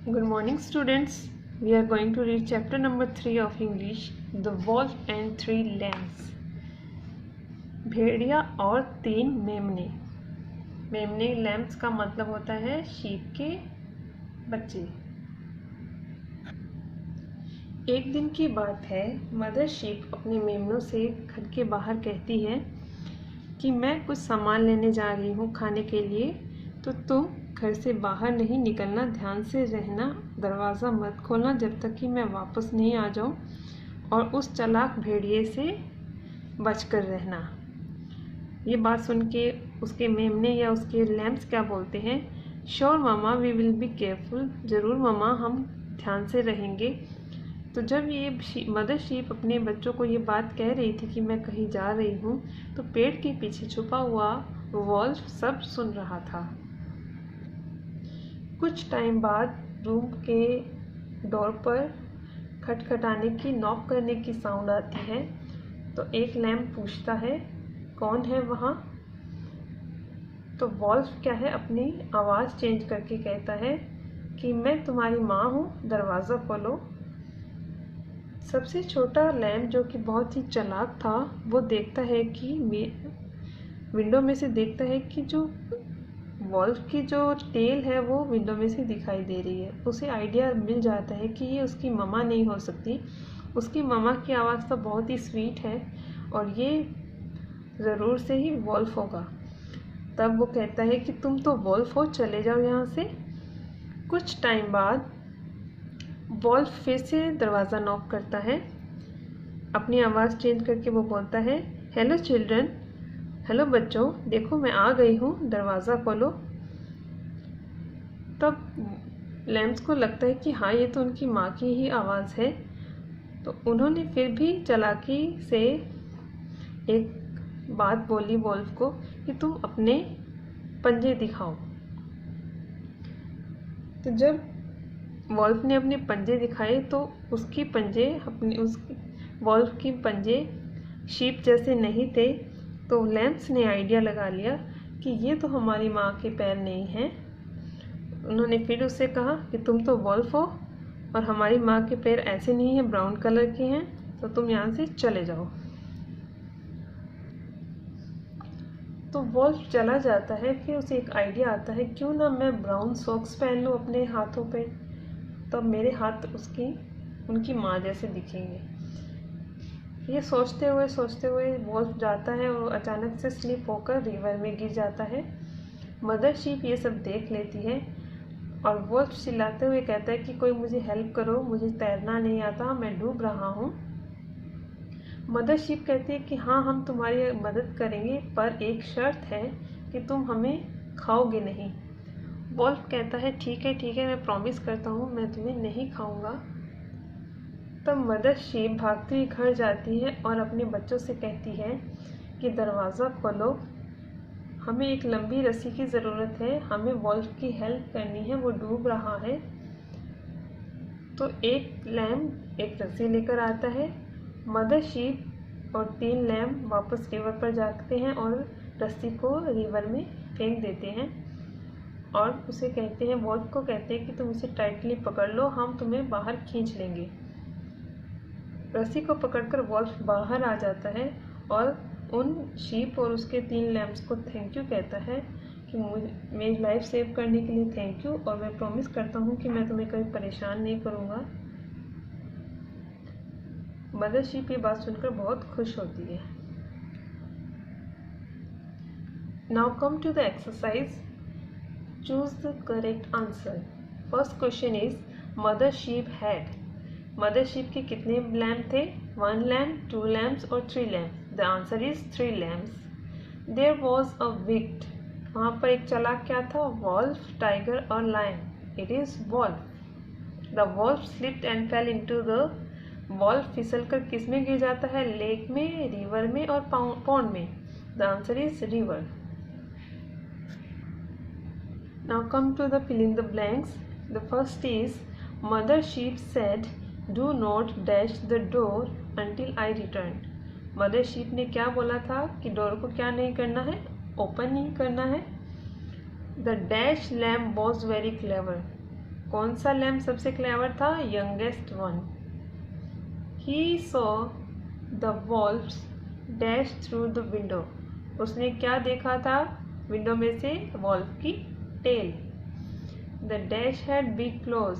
Good morning, students. We are going to read chapter number 3 of English, The Wolf and Three Lambs. भेड़िया और तीन मेमने। मेमने lamps का मतलब होता है शीप के बच्चे। एक दिन की बात है, मदर शीप अपने मेमनों से घर के बाहर कहती है कि मैं कुछ सामान लेने जा रही हूँ खाने के लिए, तो तुम घर से बाहर नहीं निकलना, ध्यान से रहना, दरवाज़ा मत खोलना जब तक कि मैं वापस नहीं आ जाऊँ, और उस चालाक भेड़िए से बचकर रहना। ये बात सुन के उसके मेमने या उसके लैम्स क्या बोलते हैं? श्योर मामा, वी विल बी केयरफुल। ज़रूर मामा, हम ध्यान से रहेंगे। तो जब ये मदर शीप अपने बच्चों को ये बात कह रही थी कि मैं कहीं जा रही हूँ, तो पेड़ के पीछे छुपा हुआ वॉल्फ सब सुन रहा था। कुछ टाइम बाद रूम के डोर पर खटखटाने की, नॉक करने की साउंड आती है। तो एक लैम्प पूछता है, कौन है वहाँ? तो वॉल्फ क्या है, अपनी आवाज़ चेंज करके कहता है कि मैं तुम्हारी माँ हूँ, दरवाज़ा खोलो। सबसे छोटा लैम्प, जो कि बहुत ही चालाक था, वो देखता है कि विंडो में से देखता है कि जो वॉल्फ की जो टेल है वो विंडो में से दिखाई दे रही है। उसे आइडिया मिल जाता है कि ये उसकी मम्मा नहीं हो सकती। उसकी मम्मा की आवाज़ तो बहुत ही स्वीट है और ये ज़रूर से ही वॉल्फ होगा। तब वो कहता है कि तुम तो वॉल्फ हो, चले जाओ यहाँ से। कुछ टाइम बाद वॉल्फ फिर से दरवाज़ा नॉक करता है। अपनी आवाज़ चेंज करके वो बोलता है, हेलो चिल्ड्रन, हेलो बच्चों, देखो मैं आ गई हूँ, दरवाज़ा खोलो। तब लैम्स को लगता है कि हाँ, ये तो उनकी माँ की ही आवाज़ है। तो उन्होंने फिर भी चालाकी से एक बात बोली वॉल्फ को कि तुम अपने पंजे दिखाओ। तो जब वॉल्फ ने अपने पंजे दिखाए तो उसकी पंजे वॉल्फ की पंजे शीप जैसे नहीं थे। तो लैम्स ने आइडिया लगा लिया कि ये तो हमारी माँ के पैर नहीं हैं। उन्होंने फिर उससे कहा कि तुम तो वॉल्फ हो और हमारी माँ के पैर ऐसे नहीं हैं, ब्राउन कलर के हैं, तो तुम यहाँ से चले जाओ। तो वॉल्फ चला जाता है। फिर उसे एक आइडिया आता है, क्यों ना मैं ब्राउन सॉक्स पहन लूँ अपने हाथों पे, तब मेरे हाथ उनकी माँ जैसे दिखेंगे। ये सोचते हुए वॉल्फ जाता है और अचानक से स्लिप होकर रिवर में गिर जाता है। मदर शीप ये सब देख लेती है और वॉल्फ चिल्लाते हुए कहता है कि कोई मुझे हेल्प करो, मुझे तैरना नहीं आता, मैं डूब रहा हूँ। मदर शीप कहती है कि हाँ, हम तुम्हारी मदद करेंगे, पर एक शर्त है कि तुम हमें खाओगे नहीं। वॉल्फ कहता है ठीक है, मैं प्रॉमिस करता हूँ, मैं तुम्हें नहीं खाऊंगा। तब मदर शीप भागती हुई घर जाती है और अपने बच्चों से कहती है कि दरवाज़ा खोलो, हमें एक लंबी रस्सी की ज़रूरत है, हमें वॉल्फ की हेल्प करनी है, वो डूब रहा है। तो एक लैम्प एक रस्सी लेकर आता है। मदर शीप और तीन लैम्प वापस रिवर पर जाते हैं और रस्सी को रिवर में फेंक देते हैं और उसे कहते हैं, वॉल्फ को कहते हैं कि तुम इसे टाइटली पकड़ लो, हम तुम्हें बाहर खींच लेंगे। रस्सी को पकड़कर वॉल्फ बाहर आ जाता है और उन शीप और उसके तीन लैम्प्स को थैंक यू कहता है कि मेरी लाइफ सेव करने के लिए थैंक यू, और मैं प्रॉमिस करता हूँ कि मैं तुम्हें कभी परेशान नहीं करूँगा। मदर शीप ये बात सुनकर बहुत खुश होती है। Now come to the exercise, choose the correct answer. First question is, mother sheep had. Mother sheep के कितने लैम्प थे? 1 लैम्प, 2 लैम्प्स और 3 lamps. The answer is 3 lamps. There was a wicked. वहाँ पर एक चालाक क्या था? वॉल्फ, टाइगर और lion. It is wolf. The wolf slipped and fell into the. Wolf फिसल कर किस में गिर जाता है? लेक में, रिवर में और पॉन्ड में। The answer is river. Now come to the fill in the blanks. The first is, Mother Sheep said, "Do not dash the door until I return." Mother Sheep ने क्या बोला था कि door को क्या नहीं करना है? ओपन नहीं करना है। The dash lamb was very clever. कौन सा लैम्प सबसे क्लेवर था? Youngest one. He saw the wolves dash through the window. उसने क्या देखा था विंडो में से? वॉल्व की tail. The dash had big claws.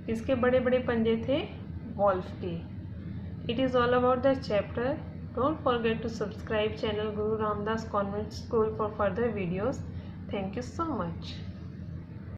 किसके बड़े बड़े पंजे थे? वॉल्व के। It is all about the chapter. Don't forget to subscribe channel Guru Ramdas Convent School for further videos. Thank you so much.